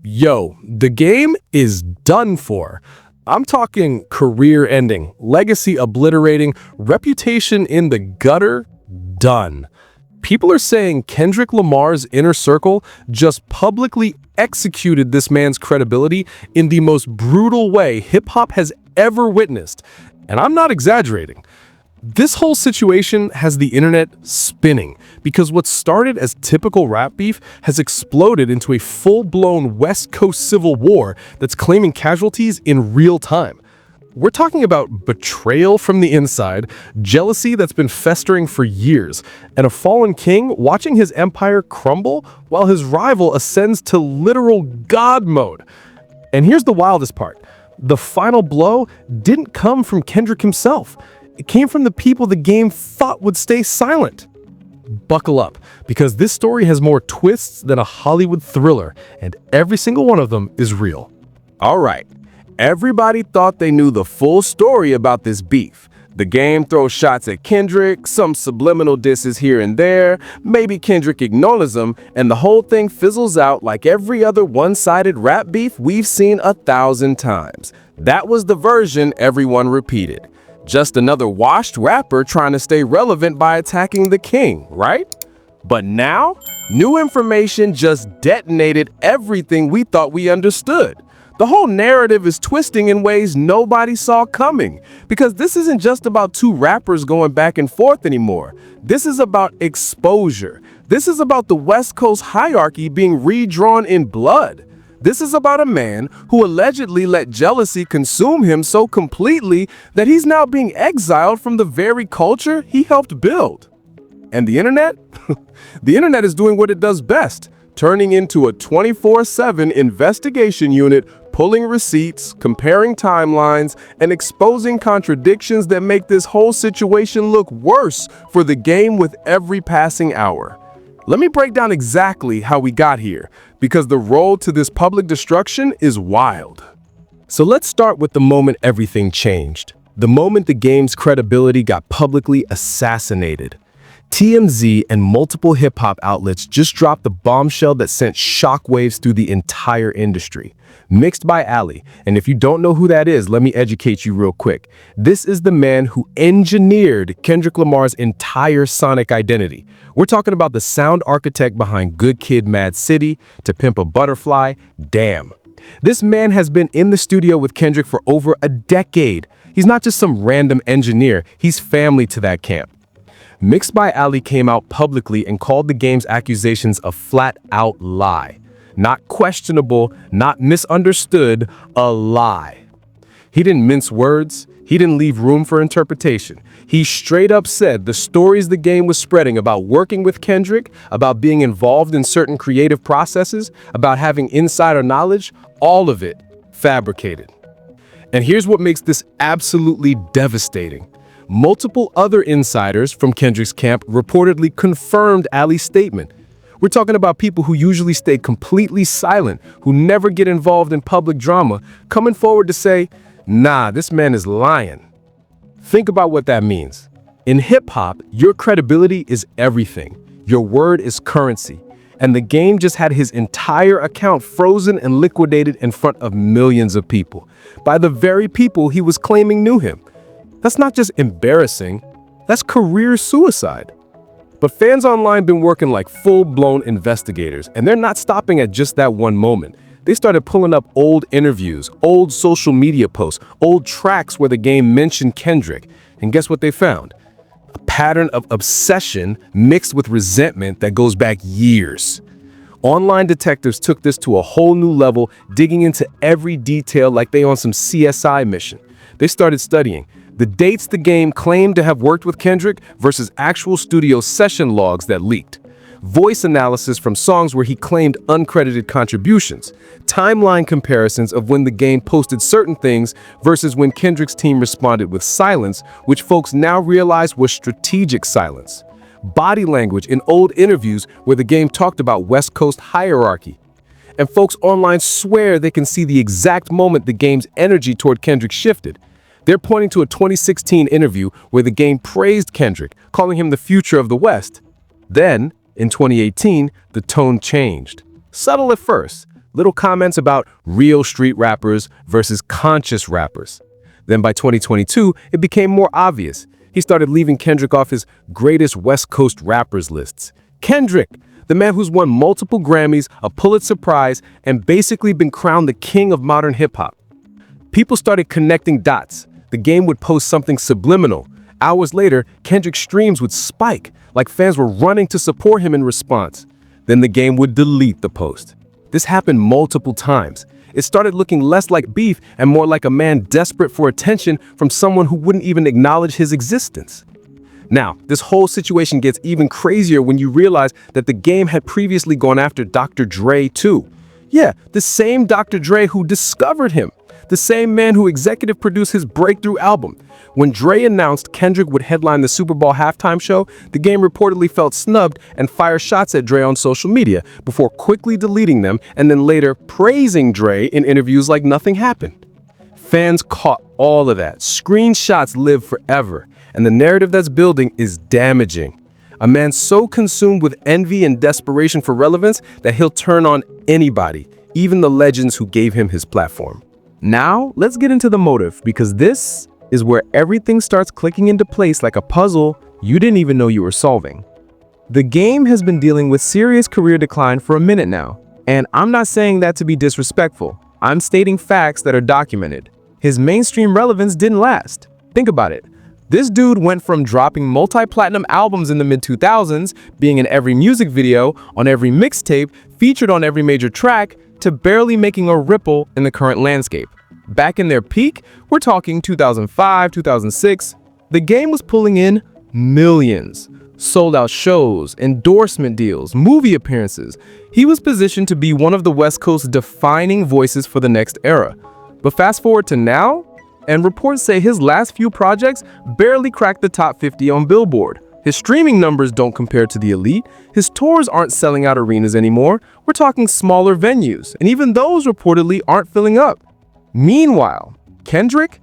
Yo, the game is done for. I'm talking career ending, legacy obliterating, reputation in the gutter, done. People are saying Kendrick Lamar's inner circle just publicly executed this man's credibility in the most brutal way hip-hop has ever witnessed. And I'm not exaggerating. This whole situation has the internet spinning because what started as typical rap beef has exploded into a full-blown West Coast civil war that's claiming casualties in real time. We're talking about betrayal from the inside, jealousy that's been festering for years, and a fallen king watching his empire crumble while his rival ascends to literal God mode. And here's the wildest part. The final blow didn't come from Kendrick himself. It came from the people the game thought would stay silent. Buckle up, because this story has more twists than a Hollywood thriller, and every single one of them is real. All right, everybody thought they knew the full story about this beef. The game throws shots at Kendrick, some subliminal disses here and there, maybe Kendrick acknowledges them, and the whole thing fizzles out like every other one-sided rap beef we've seen 1,000 times. That was the version everyone repeated. Just another washed rapper trying to stay relevant by attacking the king, right? But now, new information just detonated everything we thought we understood. The whole narrative is twisting in ways nobody saw coming, because this isn't just about two rappers going back and forth anymore. This is about exposure. This is about the West Coast hierarchy being redrawn in blood. This is about a man who allegedly let jealousy consume him so completely that he's now being exiled from the very culture he helped build. And the internet? The internet is doing what it does best, turning into a 24/7 investigation unit, pulling receipts, comparing timelines, and exposing contradictions that make this whole situation look worse for the game with every passing hour. Let me break down exactly how we got here, because the road to this public destruction is wild. So let's start with the moment everything changed. The moment the game's credibility got publicly assassinated. TMZ and multiple hip-hop outlets just dropped the bombshell that sent shockwaves through the entire industry. MixedByAli, and if you don't know who that is, let me educate you real quick. This is the man who engineered Kendrick Lamar's entire sonic identity. We're talking about the sound architect behind Good Kid, Mad City, To Pimp a Butterfly, Damn. This man has been in the studio with Kendrick for over a decade. He's not just some random engineer, he's family to that camp. MixedByAli came out publicly and called the game's accusations a flat-out lie. Not questionable, not misunderstood, a lie. He didn't mince words. He didn't leave room for interpretation. He straight up said the stories the game was spreading about working with Kendrick, about being involved in certain creative processes, about having insider knowledge, all of it fabricated. And here's what makes this absolutely devastating. Multiple other insiders from Kendrick's camp reportedly confirmed Ali's statement. We're talking about people who usually stay completely silent, who never get involved in public drama, coming forward to say, nah, this man is lying. Think about what that means. In hip-hop, your credibility is everything. Your word is currency. And the game just had his entire account frozen and liquidated in front of millions of people, by the very people he was claiming knew him. That's not just embarrassing, that's career suicide. But fans online been working like full-blown investigators, and they're not stopping at just that one moment. They started pulling up old interviews, old social media posts, old tracks where the game mentioned Kendrick. And guess what they found? A pattern of obsession mixed with resentment that goes back years. Online detectives took this to a whole new level, digging into every detail like they on some CSI mission. They started studying the dates the game claimed to have worked with Kendrick versus actual studio session logs that leaked. Voice analysis from songs where he claimed uncredited contributions. Timeline comparisons of when the game posted certain things versus when Kendrick's team responded with silence, which folks now realize was strategic silence. Body language in old interviews where the game talked about West Coast hierarchy. And folks online swear they can see the exact moment the game's energy toward Kendrick shifted. They're pointing to a 2016 interview where the game praised Kendrick, calling him the future of the West. Then, in 2018, the tone changed. Subtle at first, little comments about real street rappers versus conscious rappers. Then by 2022, it became more obvious. He started leaving Kendrick off his greatest West Coast rappers lists. Kendrick, the man who's won multiple Grammys, a Pulitzer Prize, and basically been crowned the king of modern hip-hop. People started connecting dots. The game would post something subliminal. Hours later, Kendrick's streams would spike, like fans were running to support him in response. Then the game would delete the post. This happened multiple times. It started looking less like beef and more like a man desperate for attention from someone who wouldn't even acknowledge his existence. Now, this whole situation gets even crazier when you realize that the game had previously gone after Dr. Dre too. Yeah, the same Dr. Dre who discovered him. The same man who executive produced his breakthrough album. When Dre announced Kendrick would headline the Super Bowl halftime show, the game reportedly felt snubbed and fired shots at Dre on social media before quickly deleting them and then later praising Dre in interviews like nothing happened. Fans caught all of that. Screenshots live forever, and the narrative that's building is damaging. A man so consumed with envy and desperation for relevance that he'll turn on anybody, even the legends who gave him his platform. Now, let's get into the motive, because this is where everything starts clicking into place like a puzzle you didn't even know you were solving. The game has been dealing with serious career decline for a minute now, and I'm not saying that to be disrespectful. I'm stating facts that are documented. His mainstream relevance didn't last. Think about it. This dude went from dropping multi-platinum albums in the mid-2000s, being in every music video, on every mixtape, featured on every major track, to barely making a ripple in the current landscape. Back in their peak, we're talking 2005, 2006, the game was pulling in millions. Sold out shows, endorsement deals, movie appearances. He was positioned to be one of the West Coast's defining voices for the next era. But fast forward to now, and reports say his last few projects barely cracked the top 50 on Billboard. His streaming numbers don't compare to the elite. His tours aren't selling out arenas anymore. We're talking smaller venues, and even those reportedly aren't filling up. Meanwhile, Kendrick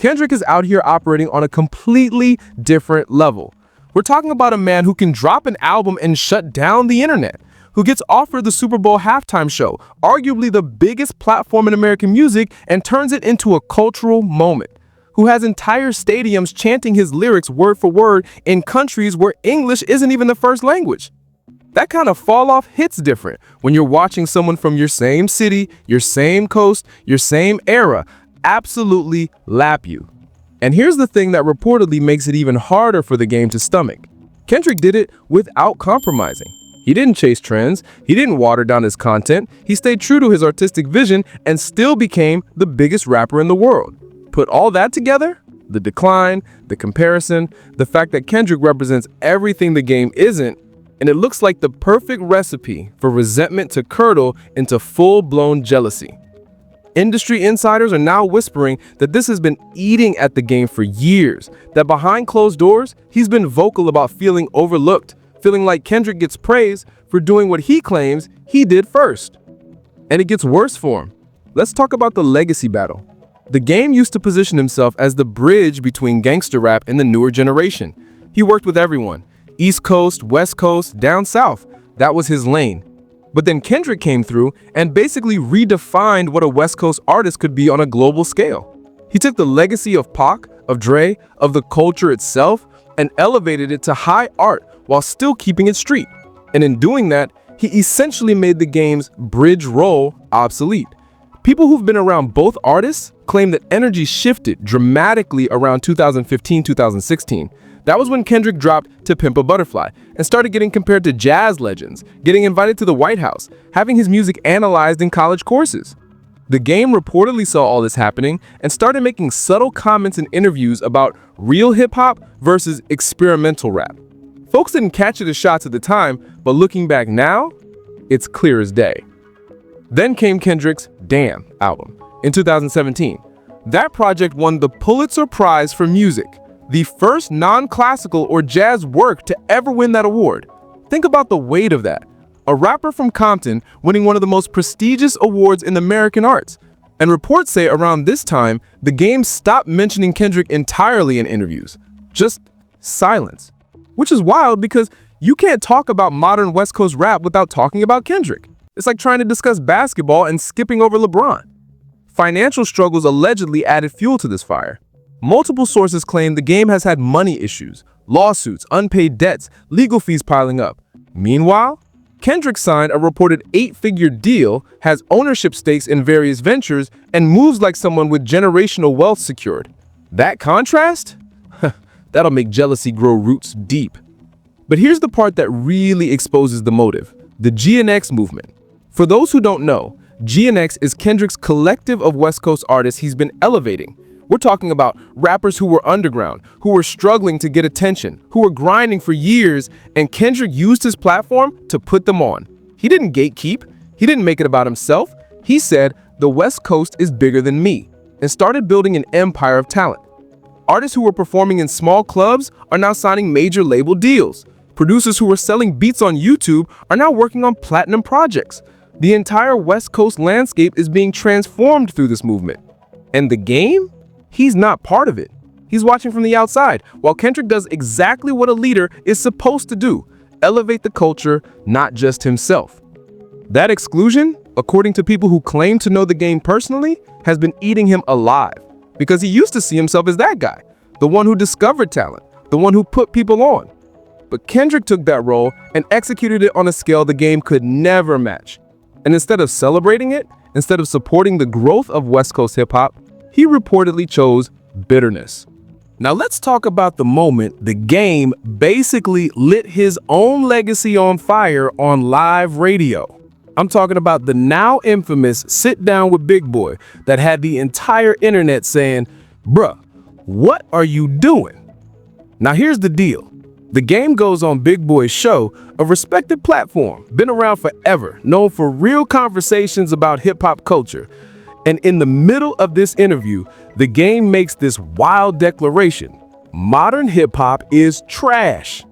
is out here operating on a completely different level. We're talking about a man who can drop an album and shut down the internet, who gets offered the Super Bowl halftime show, arguably the biggest platform in American music, and turns it into a cultural moment, who has entire stadiums chanting his lyrics word for word in countries where English isn't even the first language. That kind of fall off hits different when you're watching someone from your same city, your same coast, your same era absolutely lap you. And here's the thing that reportedly makes it even harder for the game to stomach. Kendrick did it without compromising. He didn't chase trends, he didn't water down his content, he stayed true to his artistic vision and still became the biggest rapper in the world. Put all that together, the decline, the comparison, the fact that Kendrick represents everything the game isn't, and it looks like the perfect recipe for resentment to curdle into full-blown jealousy. Industry insiders are now whispering that this has been eating at the game for years, that behind closed doors, he's been vocal about feeling overlooked, feeling like Kendrick gets praise for doing what he claims he did first. And it gets worse for him. Let's talk about the legacy battle. The game used to position himself as the bridge between gangster rap and the newer generation. He worked with everyone, East Coast, West Coast, down South. That was his lane. But then Kendrick came through and basically redefined what a West Coast artist could be on a global scale. He took the legacy of Pac, of Dre, of the culture itself, and elevated it to high art while still keeping it street. And in doing that, he essentially made the game's bridge role obsolete. People who've been around both artists claim that energy shifted dramatically around 2015-2016. That was when Kendrick dropped To Pimp a Butterfly and started getting compared to jazz legends, getting invited to the White House, having his music analyzed in college courses. The game reportedly saw all this happening and started making subtle comments in interviews about real hip-hop versus experimental rap. Folks didn't catch it as shots at the time, but looking back now, it's clear as day. Then came Kendrick's Damn album in 2017. That project won the Pulitzer Prize for Music, the first non-classical or jazz work to ever win that award. Think about the weight of that. A rapper from Compton winning one of the most prestigious awards in American arts. And reports say around this time, the game stopped mentioning Kendrick entirely in interviews. Just silence. Which is wild because you can't talk about modern West Coast rap without talking about Kendrick. It's like trying to discuss basketball and skipping over LeBron. Financial struggles allegedly added fuel to this fire. Multiple sources claim the game has had money issues, lawsuits, unpaid debts, legal fees piling up. Meanwhile, Kendrick signed a reported 8-figure deal, has ownership stakes in various ventures, and moves like someone with generational wealth secured. That contrast? That'll make jealousy grow roots deep. But here's the part that really exposes the motive: the GNX movement. For those who don't know, GNX is Kendrick's collective of West Coast artists he's been elevating. We're talking about rappers who were underground, who were struggling to get attention, who were grinding for years, and Kendrick used his platform to put them on. He didn't gatekeep. He didn't make it about himself. He said, "The West Coast is bigger than me," and started building an empire of talent. Artists who were performing in small clubs are now signing major label deals. Producers who were selling beats on YouTube are now working on platinum projects. The entire West Coast landscape is being transformed through this movement. And the game? He's not part of it. He's watching from the outside, while Kendrick does exactly what a leader is supposed to do: elevate the culture, not just himself. That exclusion, according to people who claim to know the game personally, has been eating him alive, because he used to see himself as that guy, the one who discovered talent, the one who put people on. But Kendrick took that role and executed it on a scale the game could never match. And instead of celebrating it, instead of supporting the growth of West Coast hip-hop, he reportedly chose bitterness. Now let's talk about the moment the game basically lit his own legacy on fire on live radio. I'm talking about the now infamous Sit Down with Big Boy that had the entire internet saying, "Bruh, what are you doing?" Now here's the deal. The game goes on Big Boy's show, a respected platform, been around forever, known for real conversations about hip-hop culture. And in the middle of this interview, the game makes this wild declaration: modern hip-hop is trash.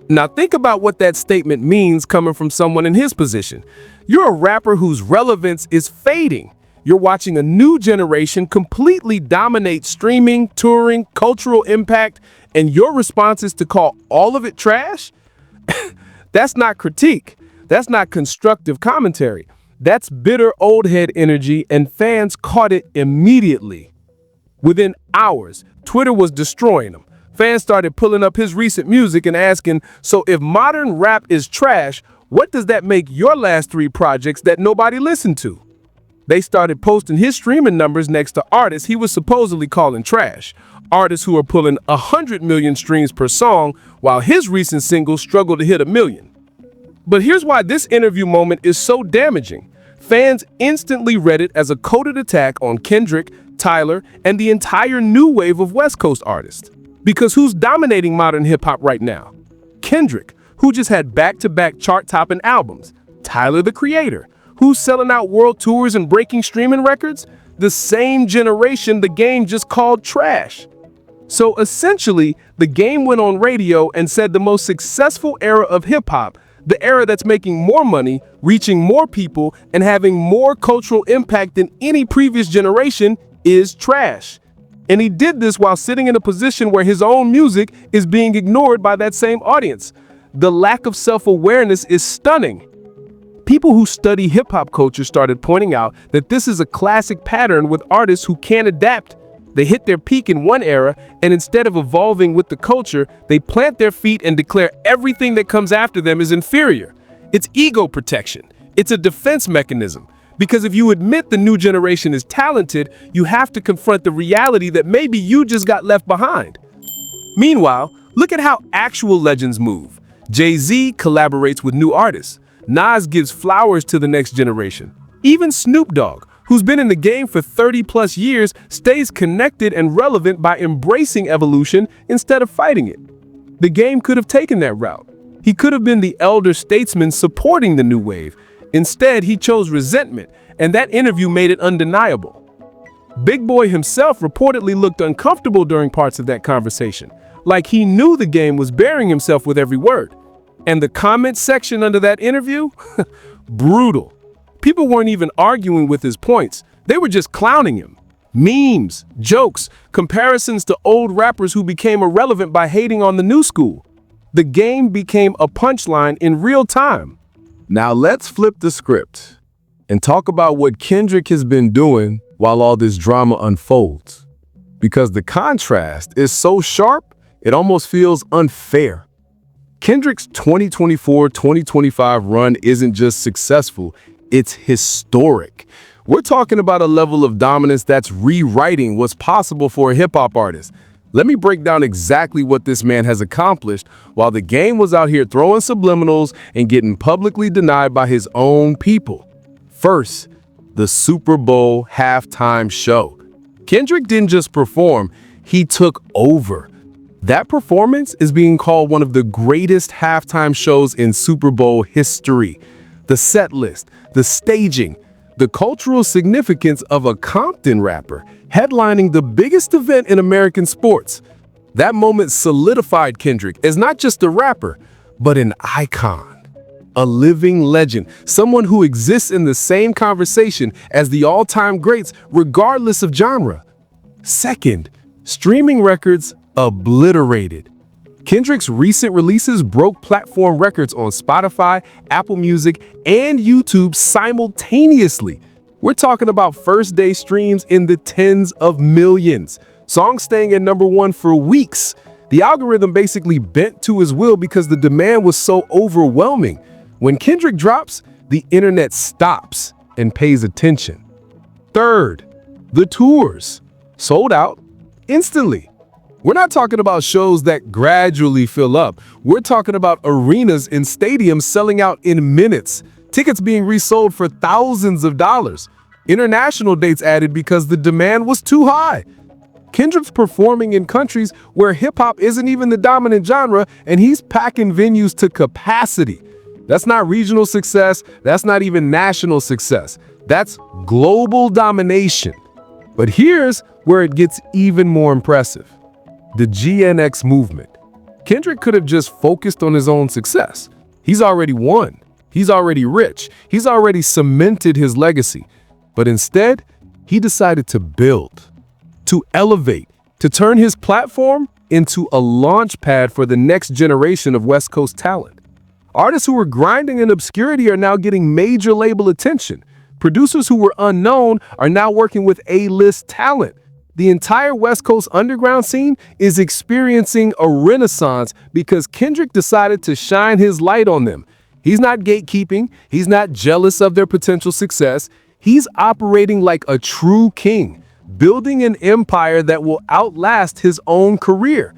Now think about what that statement means coming from someone in his position. You're a rapper whose relevance is fading. You're watching a new generation completely dominate streaming, touring, cultural impact, and your response is to call all of it trash? That's not critique. That's not constructive commentary. That's bitter old head energy, and fans caught it immediately. Within hours, Twitter was destroying him. Fans started pulling up his recent music and asking, "So if modern rap is trash, what does that make your last 3 projects that nobody listened to?" They started posting his streaming numbers next to artists he was supposedly calling trash. Artists who are pulling 100 million streams per song, while his recent singles struggle to hit 1 million. But here's why this interview moment is so damaging. Fans instantly read it as a coded attack on Kendrick, Tyler, and the entire new wave of West Coast artists. Because who's dominating modern hip-hop right now? Kendrick, who just had back-to-back chart-topping albums. Tyler, the Creator, who's selling out world tours and breaking streaming records. The same generation the game just called trash. So essentially, the game went on radio and said the most successful era of hip-hop, the era that's making more money, reaching more people, and having more cultural impact than any previous generation, is trash. And he did this while sitting in a position where his own music is being ignored by that same audience. The lack of self-awareness is stunning. People who study hip-hop culture started pointing out that this is a classic pattern with artists who can't adapt. They hit their peak in one era, and instead of evolving with the culture, they plant their feet and declare everything that comes after them is inferior. It's ego protection. It's a defense mechanism. Because if you admit the new generation is talented, you have to confront the reality that maybe you just got left behind. Meanwhile, look at how actual legends move. Jay-Z collaborates with new artists. Nas gives flowers to the next generation. Even Snoop Dogg, who's been in the game for 30+ years, stays connected and relevant by embracing evolution instead of fighting it. The game could have taken that route. He could have been the elder statesman supporting the new wave. Instead, he chose resentment, and that interview made it undeniable. Big Boy himself reportedly looked uncomfortable during parts of that conversation, like he knew the game was burying himself with every word. And the comment section under that interview? Brutal. People weren't even arguing with his points. They were just clowning him. Memes, jokes, comparisons to old rappers who became irrelevant by hating on the new school. The game became a punchline in real time. Now let's flip the script and talk about what Kendrick has been doing while all this drama unfolds. Because the contrast is so sharp, it almost feels unfair. Kendrick's 2024-2025 run isn't just successful, it's historic. We're talking about a level of dominance that's rewriting what's possible for a hip-hop artist. Let me break down exactly what this man has accomplished while the game was out here throwing subliminals and getting publicly denied by his own people. First, the Super Bowl halftime show. Kendrick didn't just perform, he took over. That performance is being called one of the greatest halftime shows in Super Bowl history. The set list, the staging, the cultural significance of a Compton rapper headlining the biggest event in American sports. That moment solidified Kendrick as not just a rapper, but an icon, a living legend, someone who exists in the same conversation as the all-time greats, regardless of genre. Second, streaming records obliterated. Kendrick's recent releases broke platform records on Spotify, Apple Music, and YouTube simultaneously. We're talking about first-day streams in the tens of millions. Songs staying at #1 for weeks. The algorithm basically bent to his will because the demand was so overwhelming. When Kendrick drops, the internet stops and pays attention. Third, the tours. Sold out instantly. We're not talking about shows that gradually fill up. We're talking about arenas and stadiums selling out in minutes, tickets being resold for thousands of dollars. International dates added because the demand was too high. Kendrick's performing in countries where hip-hop isn't even the dominant genre, and he's packing venues to capacity. That's not regional success. That's not even national success. That's global domination. But here's where it gets even more impressive. The GNX movement. Kendrick could have just focused on his own success. He's already won. He's already rich. He's already cemented his legacy. But instead, he decided to build, to elevate, to turn his platform into a launch pad for the next generation of West Coast talent. Artists who were grinding in obscurity are now getting major label attention. Producers who were unknown are now working with A-list talent. The entire West Coast underground scene is experiencing a renaissance because Kendrick decided to shine his light on them. He's not gatekeeping. He's not jealous of their potential success. He's operating like a true king, building an empire that will outlast his own career.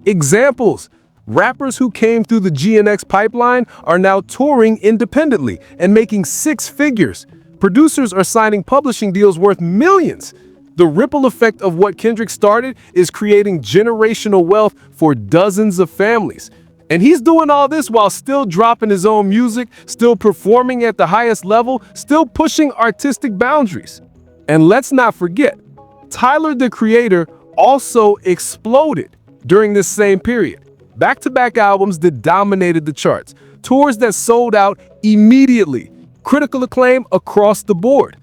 Examples: rappers who came through the GNX pipeline are now touring independently and making six figures. Producers are signing publishing deals worth millions. The ripple effect of what Kendrick started is creating generational wealth for dozens of families. And he's doing all this while still dropping his own music, still performing at the highest level, still pushing artistic boundaries. And let's not forget, Tyler, the Creator, also exploded during this same period. Back-to-back albums that dominated the charts, tours that sold out immediately, critical acclaim across the board.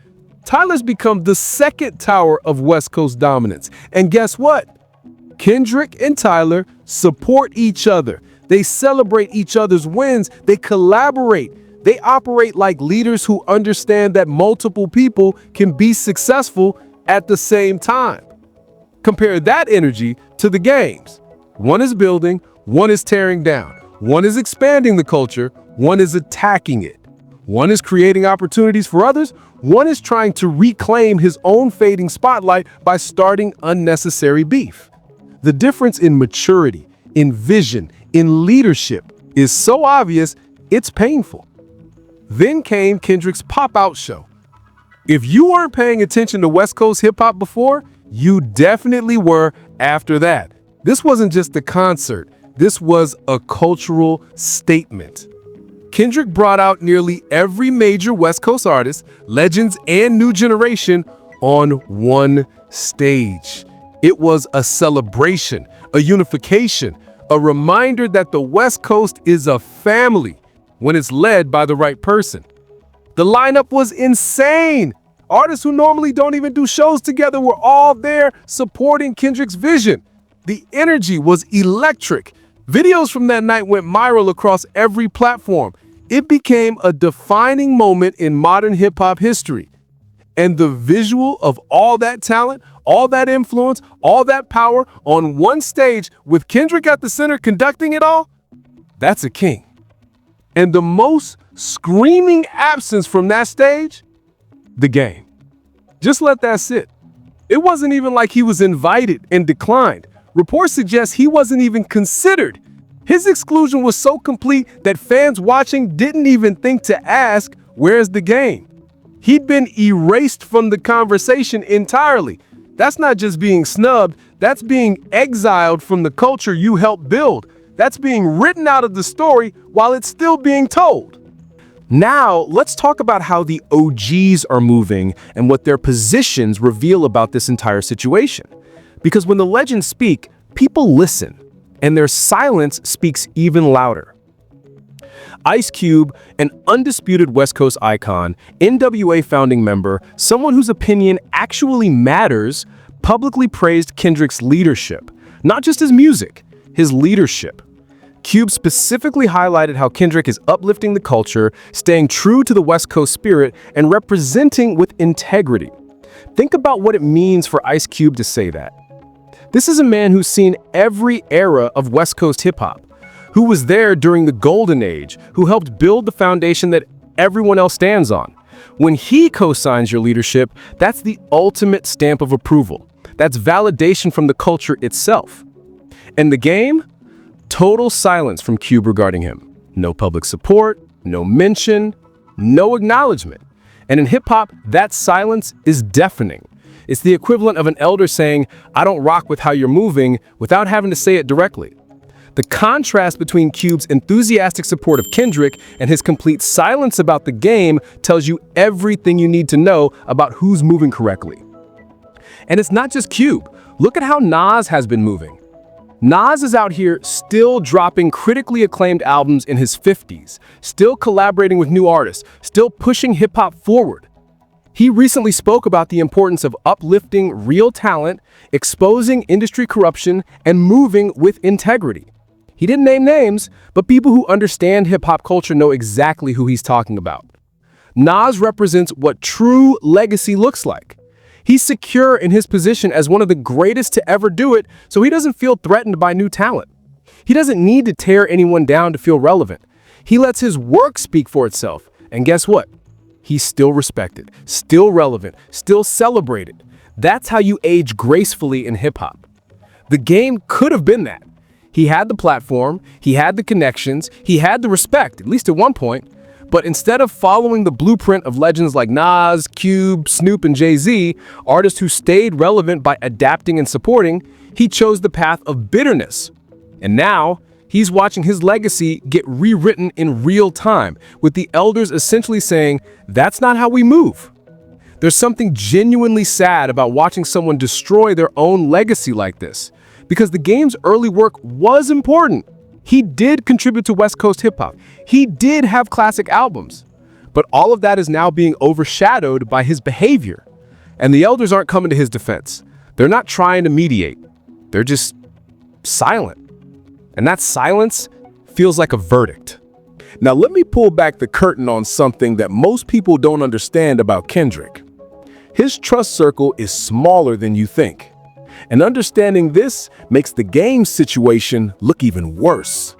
Tyler's become the second tower of West Coast dominance. And guess what? Kendrick and Tyler support each other. They celebrate each other's wins. They collaborate. They operate like leaders who understand that multiple people can be successful at the same time. Compare that energy to the games. One is building, one is tearing down. One is expanding the culture, one is attacking it. One is creating opportunities for others, one is trying to reclaim his own fading spotlight by starting unnecessary beef. The difference in maturity, in vision, in leadership is so obvious, it's painful. Then came Kendrick's pop-out show. If you weren't paying attention to West Coast hip-hop before, you definitely were after that. This wasn't just a concert, this was a cultural statement. Kendrick brought out nearly every major West Coast artist, legends, and new generation on one stage. It was a celebration, a unification, a reminder that the West Coast is a family when it's led by the right person. The lineup was insane. Artists who normally don't even do shows together were all there supporting Kendrick's vision. The energy was electric. Videos from that night went viral across every platform. It became a defining moment in modern hip-hop history. And the visual of all that talent, all that influence, all that power on one stage with Kendrick at the center conducting it all, that's a king. And the most screaming absence from that stage, the game. Just let that sit. It wasn't even like he was invited and declined. Reports suggest he wasn't even considered. His exclusion was so complete that fans watching didn't even think to ask, where's the game? He'd been erased from the conversation entirely. That's not just being snubbed, that's being exiled from the culture you helped build. That's being written out of the story while it's still being told. Now, let's talk about how the OGs are moving and what their positions reveal about this entire situation. Because when the legends speak, people listen, and their silence speaks even louder. Ice Cube, an undisputed West Coast icon, NWA founding member, someone whose opinion actually matters, publicly praised Kendrick's leadership. Not just his music, his leadership. Cube specifically highlighted how Kendrick is uplifting the culture, staying true to the West Coast spirit, and representing with integrity. Think about what it means for Ice Cube to say that. This is a man who's seen every era of West Coast hip-hop, who was there during the golden age, who helped build the foundation that everyone else stands on. When he co-signs your leadership, that's the ultimate stamp of approval. That's validation from the culture itself. And the game? Total silence from Cube regarding him. No public support, no mention, no acknowledgement. And in hip-hop, that silence is deafening. It's the equivalent of an elder saying, I don't rock with how you're moving, without having to say it directly. The contrast between Cube's enthusiastic support of Kendrick and his complete silence about the game tells you everything you need to know about who's moving correctly. And it's not just Cube. Look at how Nas has been moving. Nas is out here still dropping critically acclaimed albums in his 50s, still collaborating with new artists, still pushing hip-hop forward. He recently spoke about the importance of uplifting real talent, exposing industry corruption, and moving with integrity. He didn't name names, but people who understand hip-hop culture know exactly who he's talking about. Nas represents what true legacy looks like. He's secure in his position as one of the greatest to ever do it, so he doesn't feel threatened by new talent. He doesn't need to tear anyone down to feel relevant. He lets his work speak for itself, and guess what? He's still respected, still relevant, still celebrated. That's how you age gracefully in hip-hop. The game could have been that. He had the platform, he had the connections, he had the respect, at least at one point. But instead of following the blueprint of legends like Nas, Cube, Snoop, and Jay-Z, artists who stayed relevant by adapting and supporting, he chose the path of bitterness. And now, he's watching his legacy get rewritten in real time, with the elders essentially saying, that's not how we move. There's something genuinely sad about watching someone destroy their own legacy like this, because the game's early work was important. He did contribute to West Coast hip-hop. He did have classic albums. But all of that is now being overshadowed by his behavior. And the elders aren't coming to his defense. They're not trying to mediate. They're just silent. And that silence feels like a verdict. Now let me pull back the curtain on something that most people don't understand about Kendrick. His trust circle is smaller than you think. And understanding this makes the game situation look even worse.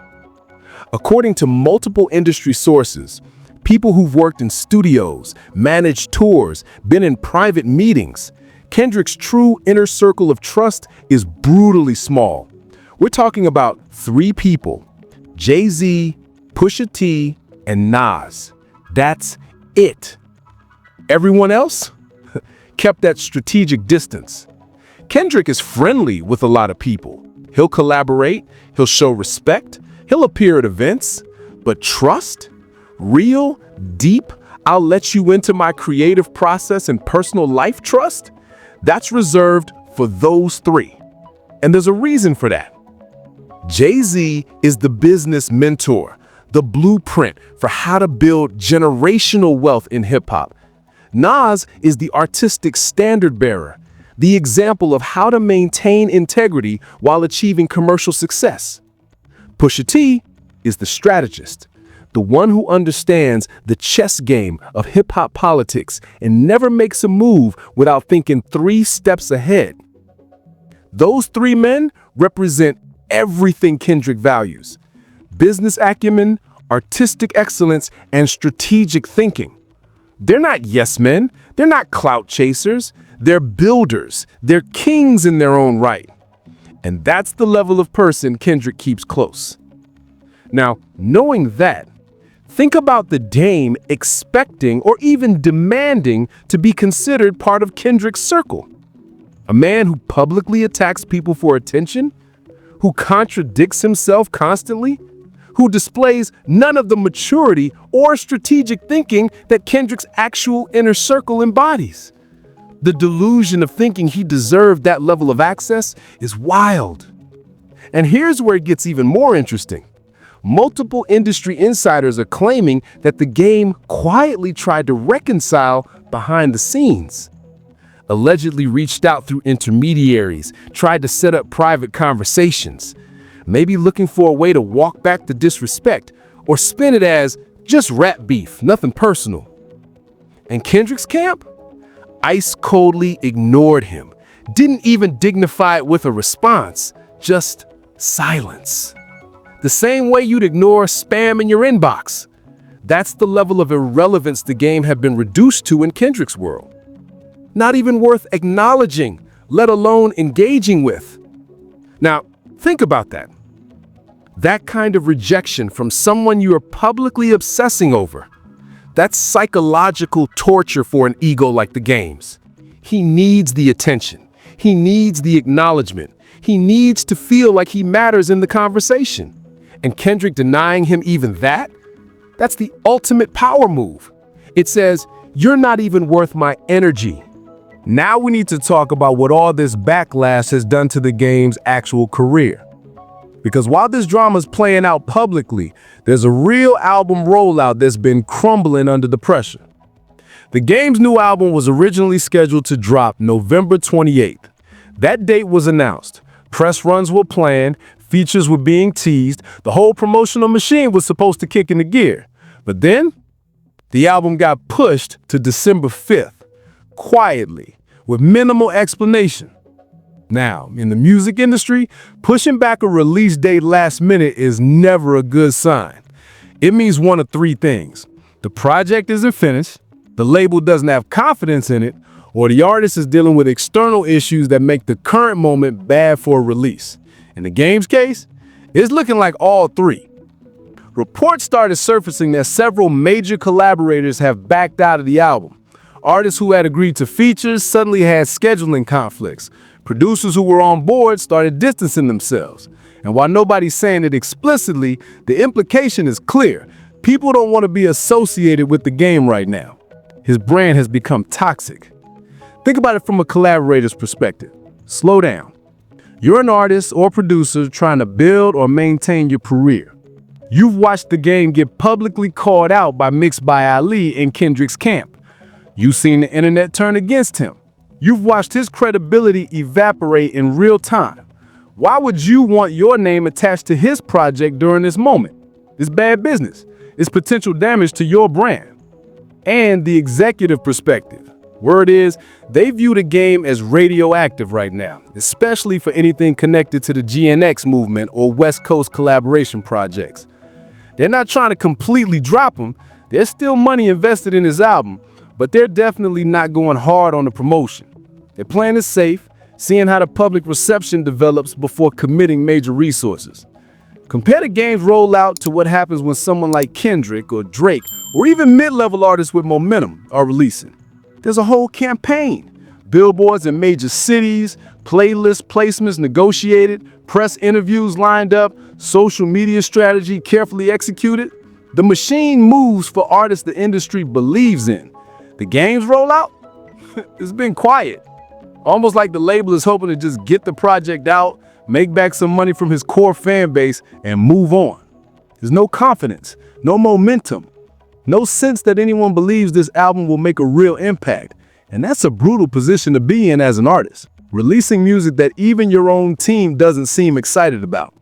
According to multiple industry sources, people who've worked in studios, managed tours, been in private meetings, Kendrick's true inner circle of trust is brutally small. We're talking about 3 people: Jay-Z, Pusha T, and Nas. That's it. Everyone else kept that strategic distance. Kendrick is friendly with a lot of people. He'll collaborate, he'll show respect, he'll appear at events, but trust? Real, deep, I'll let you into my creative process and personal life trust? That's reserved for those 3. And there's a reason for that. Jay-Z is the business mentor, the blueprint for how to build generational wealth in hip-hop. Nas is the artistic standard bearer, the example of how to maintain integrity while achieving commercial success. Pusha T is the strategist, the one who understands the chess game of hip-hop politics and never makes a move without thinking 3 steps ahead. Those 3 men represent everything Kendrick values: business acumen, artistic excellence, and strategic thinking. They're not yes men, they're not clout chasers, they're builders, they're kings in their own right. And that's the level of person Kendrick keeps close. Now, knowing that, think about the Dame expecting or even demanding to be considered part of Kendrick's circle. A man who publicly attacks people for attention, who contradicts himself constantly, who displays none of the maturity or strategic thinking that Kendrick's actual inner circle embodies. The delusion of thinking he deserved that level of access is wild. And here's where it gets even more interesting. Multiple industry insiders are claiming that the game quietly tried to reconcile behind the scenes. Allegedly reached out through intermediaries, tried to set up private conversations, maybe looking for a way to walk back the disrespect or spin it as just rap beef, nothing personal. And Kendrick's camp ice coldly ignored him, didn't even dignify it with a response, just silence. The same way you'd ignore spam in your inbox. That's the level of irrelevance the game had been reduced to in Kendrick's world. Not even worth acknowledging, let alone engaging with. Now, think about that. That kind of rejection from someone you are publicly obsessing over. That's psychological torture for an ego like the game's. He needs the attention. He needs the acknowledgement. He needs to feel like he matters in the conversation. And Kendrick denying him even that? That's the ultimate power move. It says, you're not even worth my energy. Now we need to talk about what all this backlash has done to the game's actual career. Because while this drama is playing out publicly, there's a real album rollout that's been crumbling under the pressure. The game's new album was originally scheduled to drop November 28th. That date was announced. Press runs were planned, features were being teased, the whole promotional machine was supposed to kick into gear. But then, the album got pushed to December 5th, quietly, with minimal explanation. Now, in the music industry, pushing back a release date last minute is never a good sign. It means one of 3 things. The project isn't finished, the label doesn't have confidence in it, or the artist is dealing with external issues that make the current moment bad for a release. In the game's case, it's looking like all 3. Reports started surfacing that several major collaborators have backed out of the album. Artists who had agreed to features suddenly had scheduling conflicts. Producers who were on board started distancing themselves. And while nobody's saying it explicitly, the implication is clear. People don't want to be associated with the game right now. His brand has become toxic. Think about it from a collaborator's perspective. Slow down. You're an artist or producer trying to build or maintain your career. You've watched the game get publicly called out by MixedByAli in Kendrick's camp. You've seen the internet turn against him. You've watched his credibility evaporate in real time. Why would you want your name attached to his project during this moment? It's bad business. It's potential damage to your brand. And the executive perspective. Word is, they view the game as radioactive right now, especially for anything connected to the GNX movement or West Coast collaboration projects. They're not trying to completely drop him. There's still money invested in his album, but they're definitely not going hard on the promotion. They're playing it safe, seeing how the public reception develops before committing major resources. Compare the game's rollout to what happens when someone like Kendrick or Drake or even mid-level artists with momentum are releasing. There's a whole campaign. Billboards in major cities, playlist placements negotiated, press interviews lined up, social media strategy carefully executed. The machine moves for artists the industry believes in. The game's rollout? It's been quiet. Almost like the label is hoping to just get the project out, make back some money from his core fan base, and move on. There's no confidence, no momentum, no sense that anyone believes this album will make a real impact. And that's a brutal position to be in as an artist, releasing music that even your own team doesn't seem excited about.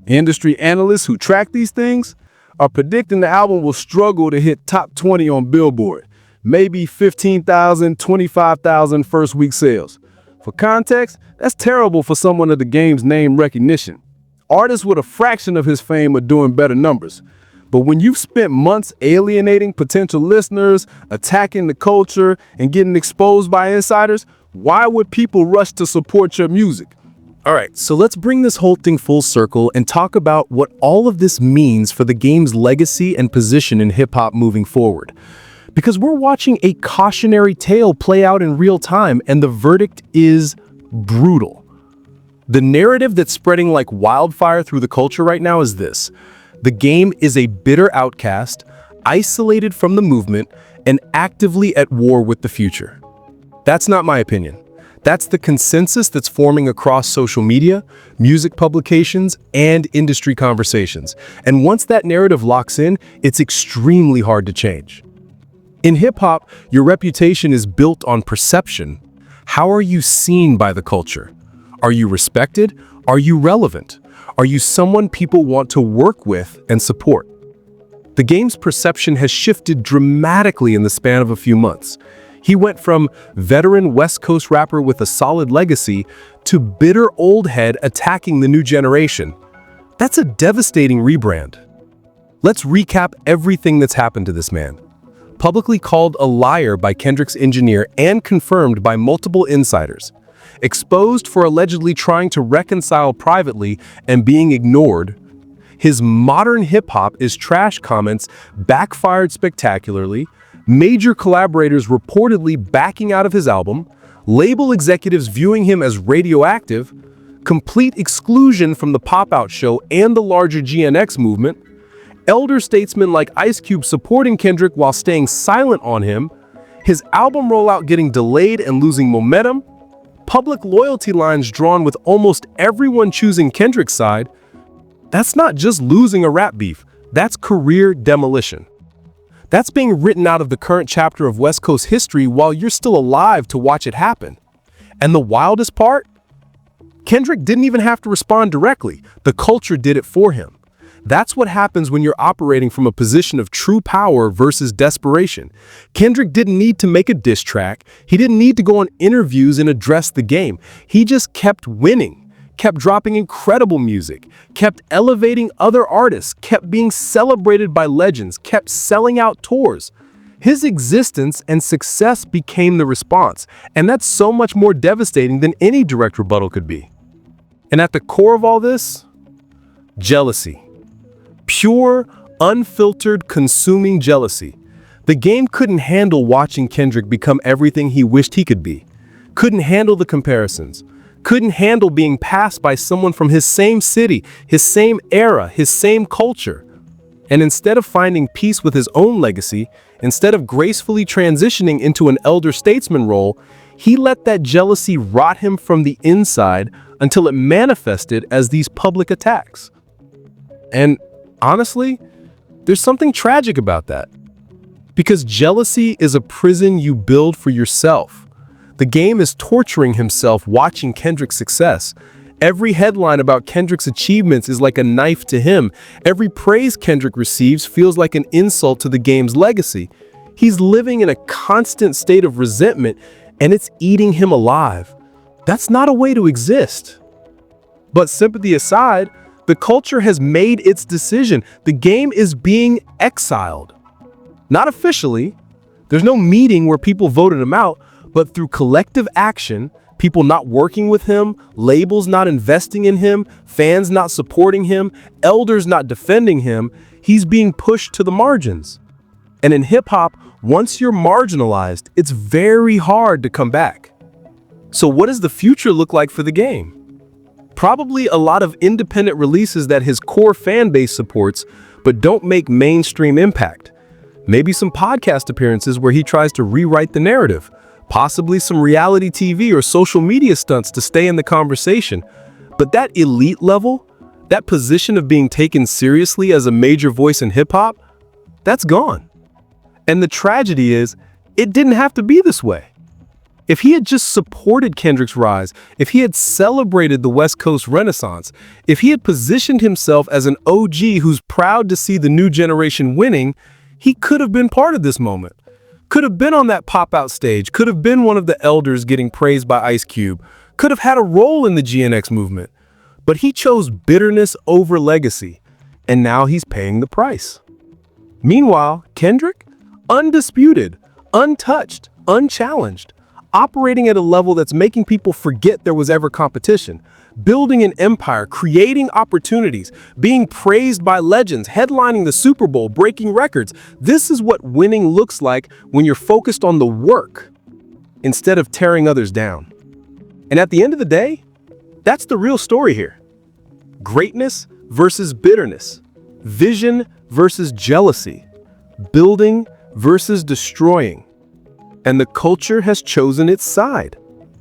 Industry analysts who track these things are predicting the album will struggle to hit top 20 on Billboard. Maybe 15,000, 25,000 first week sales. For context, that's terrible for someone of the game's name recognition. Artists with a fraction of his fame are doing better numbers. But when you've spent months alienating potential listeners, attacking the culture, and getting exposed by insiders, why would people rush to support your music? All right, so let's bring this whole thing full circle and talk about what all of this means for the game's legacy and position in hip-hop moving forward. Because we're watching a cautionary tale play out in real time, and the verdict is brutal. The narrative that's spreading like wildfire through the culture right now is this. The game is a bitter outcast, isolated from the movement, and actively at war with the future. That's not my opinion. That's the consensus that's forming across social media, music publications, and industry conversations. And once that narrative locks in, it's extremely hard to change. In hip-hop, your reputation is built on perception. How are you seen by the culture? Are you respected? Are you relevant? Are you someone people want to work with and support? The game's perception has shifted dramatically in the span of a few months. He went from veteran West Coast rapper with a solid legacy to bitter old head attacking the new generation. That's a devastating rebrand. Let's recap everything that's happened to this man. Publicly called a liar by Kendrick's engineer and confirmed by multiple insiders. Exposed for allegedly trying to reconcile privately and being ignored. His modern hip-hop is trash comments backfired spectacularly. Major collaborators reportedly backing out of his album. Label executives viewing him as radioactive. Complete exclusion from the Pop-Out show and the larger GNX movement. Elder statesmen like Ice Cube supporting Kendrick while staying silent on him. His album rollout getting delayed and losing momentum. Public loyalty lines drawn with almost everyone choosing Kendrick's side. That's not just losing a rap beef, that's career demolition. That's being written out of the current chapter of West Coast history while you're still alive to watch it happen. And the wildest part? Kendrick didn't even have to respond directly. The culture did it for him. That's what happens when you're operating from a position of true power versus desperation. Kendrick didn't need to make a diss track. He didn't need to go on interviews and address the game. He just kept winning, kept dropping incredible music, kept elevating other artists, kept being celebrated by legends, kept selling out tours. His existence and success became the response, and that's so much more devastating than any direct rebuttal could be. And at the core of all this, jealousy. Pure, unfiltered, consuming jealousy. The game couldn't handle watching Kendrick become everything he wished he could be. Couldn't handle the comparisons. Couldn't handle being passed by someone from his same city, his same era, his same culture. And instead of finding peace with his own legacy, instead of gracefully transitioning into an elder statesman role, he let that jealousy rot him from the inside until it manifested as these public attacks. And honestly, there's something tragic about that. Because jealousy is a prison you build for yourself. The game is torturing himself watching Kendrick's success. Every headline about Kendrick's achievements is like a knife to him. Every praise Kendrick receives feels like an insult to the game's legacy. He's living in a constant state of resentment, and it's eating him alive. That's not a way to exist. But sympathy aside, the culture has made its decision. The game is being exiled. Not officially. There's no meeting where people voted him out, but through collective action, people not working with him, labels not investing in him, fans not supporting him, elders not defending him, he's being pushed to the margins. And in hip-hop, once you're marginalized, it's very hard to come back. So what does the future look like for the game? Probably a lot of independent releases that his core fan base supports, but don't make mainstream impact. Maybe some podcast appearances where he tries to rewrite the narrative. Possibly some reality TV or social media stunts to stay in the conversation. But that elite level, that position of being taken seriously as a major voice in hip-hop, that's gone. And the tragedy is, it didn't have to be this way. If he had just supported Kendrick's rise, if he had celebrated the West Coast Renaissance, if he had positioned himself as an OG who's proud to see the new generation winning, he could have been part of this moment. Could have been on that pop-out stage, could have been one of the elders getting praised by Ice Cube, could have had a role in the GNX movement. But he chose bitterness over legacy, and now he's paying the price. Meanwhile, Kendrick, undisputed, untouched, unchallenged, operating at a level that's making people forget there was ever competition, building an empire, creating opportunities, being praised by legends, headlining the Super Bowl, breaking records. This is what winning looks like when you're focused on the work instead of tearing others down. And at the end of the day, that's the real story here. Greatness versus bitterness, vision versus jealousy, building versus destroying. And the culture has chosen its side.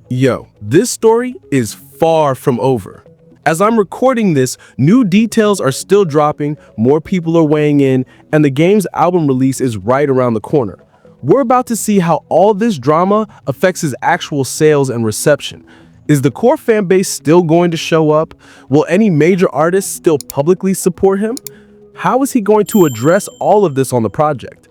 Yo, this story is far from over. As I'm recording this, new details are still dropping, more people are weighing in, and the game's album release is right around the corner. We're about to see how all this drama affects his actual sales and reception. Is the core fan base still going to show up? Will any major artists still publicly support him? How is he going to address all of this on the project?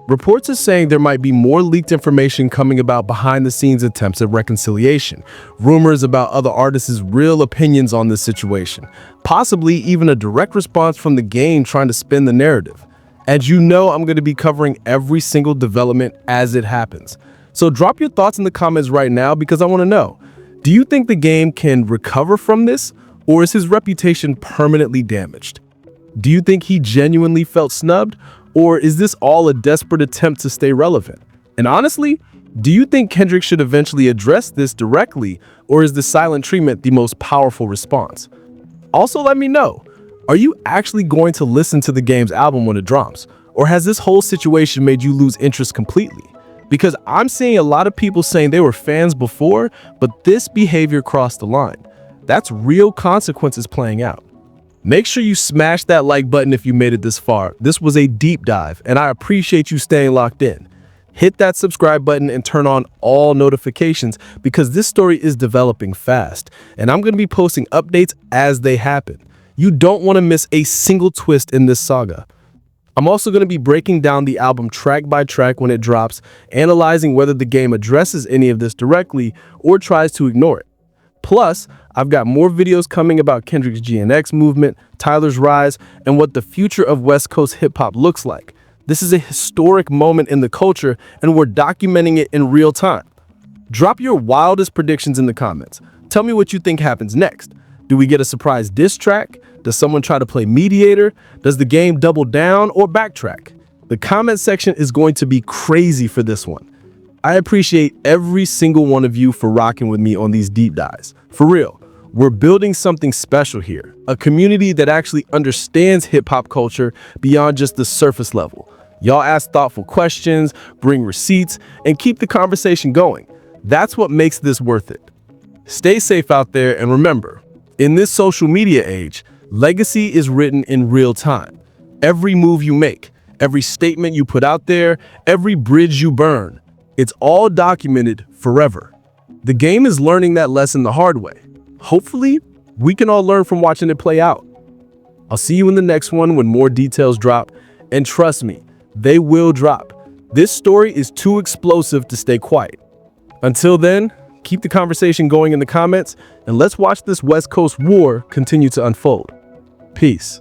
Reports are saying there might be more leaked information coming about behind-the-scenes attempts at reconciliation, rumors about other artists' real opinions on this situation, possibly even a direct response from the game trying to spin the narrative. As you know, I'm going to be covering every single development as it happens. So drop your thoughts in the comments right now because I want to know, do you think the game can recover from this, or is his reputation permanently damaged? Do you think he genuinely felt snubbed? Or is this all a desperate attempt to stay relevant? And honestly, do you think Kendrick should eventually address this directly, or is the silent treatment the most powerful response? Also, let me know, are you actually going to listen to the game's album when it drops? Or has this whole situation made you lose interest completely? Because I'm seeing a lot of people saying they were fans before, but this behavior crossed the line. That's real consequences playing out. Make sure you smash that like button if you made it this far. This was a deep dive, and I appreciate you staying locked in. Hit that subscribe button and turn on all notifications because this story is developing fast, and I'm going to be posting updates as they happen. You don't want to miss a single twist in this saga. I'm also going to be breaking down the album track by track when it drops, analyzing whether the game addresses any of this directly or tries to ignore it. Plus, I've got more videos coming about Kendrick's GNX movement, Tyler's rise, and what the future of West Coast hip-hop looks like. This is a historic moment in the culture, and we're documenting it in real time. Drop your wildest predictions in the comments. Tell me what you think happens next. Do we get a surprise diss track? Does someone try to play mediator? Does the game double down or backtrack? The comment section is going to be crazy for this one. I appreciate every single one of you for rocking with me on these deep dives. For real, we're building something special here, a community that actually understands hip-hop culture beyond just the surface level. Y'all ask thoughtful questions, bring receipts, and keep the conversation going. That's what makes this worth it. Stay safe out there, and remember, in this social media age, legacy is written in real time. Every move you make, every statement you put out there, every bridge you burn, it's all documented forever. The game is learning that lesson the hard way. Hopefully, we can all learn from watching it play out. I'll see you in the next one when more details drop, and trust me, they will drop. This story is too explosive to stay quiet. Until then, keep the conversation going in the comments, and let's watch this West Coast war continue to unfold. Peace.